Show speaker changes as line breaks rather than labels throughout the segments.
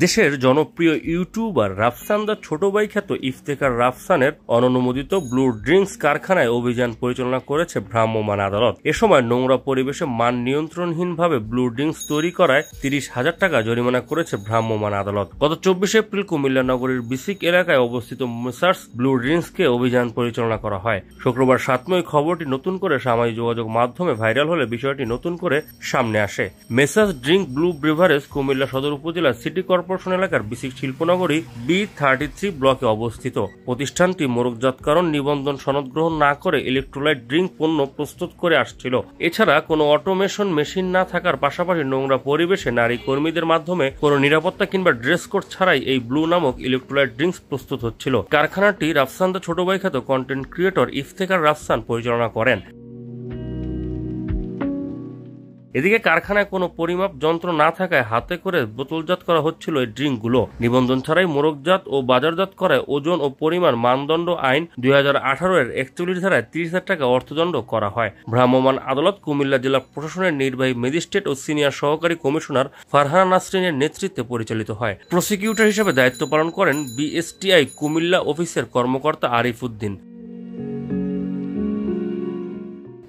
দেশের জনপ্রিয় ইউটিউবার রাফসান দা ছোট ভাই খ্যাত ইফতেখার রাফসানের অননুমোদিত ব্লু ড্রিঙ্কস কারখানায় অভিযান পরিচালনা করেছে ভ্রাম্যমাণ আদালত। এ সময় নোংরা পরিবেশে মান নিয়ন্ত্রণহীনভাবে ব্লু ড্রিঙ্কস তৈরি করায় 30,000 টাকা জরিমানা করেছে ভ্রাম্যমাণ আদালত। গত 24 এপ্রিল কুমিল্লা নগরীর বিসিক এলাকায় অবস্থিত মেসার্স ব্লু ড্রিঙ্কসকে অভিযান পরিচালনা করা হয়। শুক্রবার 7 মে খবরটি নতুন করে সামাজিক যোগাযোগ মাধ্যমে ভাইরাল হলে বিষয়টি নতুন করে সামনে আসে। মেসার্স ড্রিঙ্ক ব্লু ব্রিভারেজ কুমিল্লা সদর উপজেলার সিটি কর্পোরেশন এলাকার বিসিক শিল্পনগরী B33 ব্লকে অবস্থিত। প্রতিষ্ঠানটি মোড়কজাতকরণ নিবন্ধন সনদ গ্রহণ না করে ইলেকট্রোলাইট ড্রিঙ্ক পণ্য প্রস্তুত করে আসছিল। এছাড়া কোনো অটোমেশন মেশিন না থাকার পাশাপাশি নোংরা পরিবেশে নারী কর্মীদের মাধ্যমে কোনো নিরাপত্তা কিংবা ড্রেস কোড ছাড়াই এই ব্লু নামক ইলেকট্রোলাইট ড্রিঙ্কস প্রস্তুত হচ্ছিল। কারখানাটি রাফসান দা ছোট ভাই খ্যাত কন্টেন্ট ক্রিয়েটর ইফতেখার রাফসান পরিচালনা করেন। এদিকে কারখানায় কোনো পরিমাপ যন্ত্র না থাকায় হাতে করে বোতলজাত করা হচ্ছিল এই ড্রিঙ্কগুলো। নিবন্ধন ছাড়াই মোড়কজাত ও বাজারজাত করায় ওজন ও পরিমাণ মানদণ্ড আইন 2018 এর 41 ধারায় 30,000 টাকা অর্থদণ্ড করা হয়। ভ্রাম্যমাণ আদালত কুমিল্লা জেলা প্রশাসনের নির্বাহী ম্যাজিস্ট্রেট ও সিনিয়র সহকারী কমিশনার ফারহানা নাসরিনের নেতৃত্বে পরিচালিত হয়। প্রসিকিউটর হিসেবে দায়িত্ব পালন করেন BSTI কুমিল্লা অফিসের কর্মকর্তা আরিফ উদ্দিন।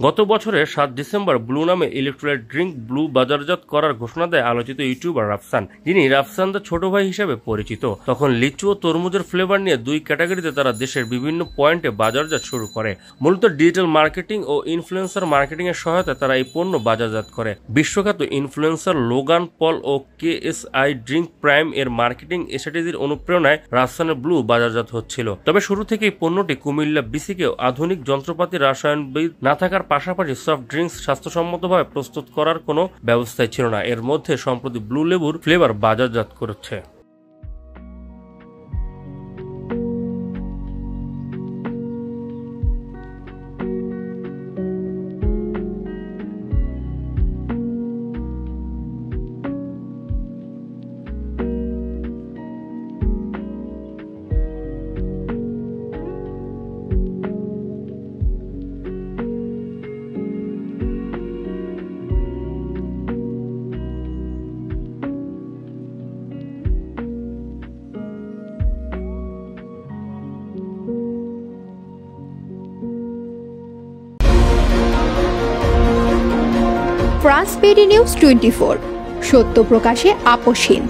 গত বছরের 7 ডিসেম্বর ব্লু নামে ইলেকট্রোলাইট ড্রিঙ্ক ব্লু বাজারজাত করার ঘোষণা দেয় আলোচিত ইউটিউবার রাফসান, যিনি রাফসান দা ছোট ভাই হিসেবে পরিচিত। তখন লিচু ও তরমুজের ফ্লেভার নিয়ে 2 ক্যাটাগরিতে তারা দেশের বিভিন্ন পয়েন্টে বাজারজাত শুরু করে। মূলত ডিজিটাল মার্কেটিং ও ইনফ্লুয়েন্সার মার্কেটিং এর সহায়তায় তারা এই পণ্য বাজারজাত করে। বিশ্বখ্যাত ইনফ্লুয়েন্সার লোগান পল ও KSI ড্রিঙ্ক প্রাইম এর মার্কেটিং স্ট্র্যাটেজির অনুপ্রেরণায় রাফসানের ব্লু বাজারজাত হচ্ছিল। তবে শুরু থেকেই পণ্যটি কুমিল্লা বিসিকে আধুনিক যন্ত্রপাতি রাসায়নবিদ না থাকার পাশাপাশি সফট ড্রিঙ্কস স্বাস্থ্যসম্মতভাবে প্রস্তুত করার কোনো ব্যবস্থাই ছিল না। এর মধ্যে সম্প্রতি ব্লু লেবুর ফ্লেভার বাজারজাত করেছে।
ট্রান্সপেরি নিউজ 24, সত্য প্রকাশে আপোষহীন।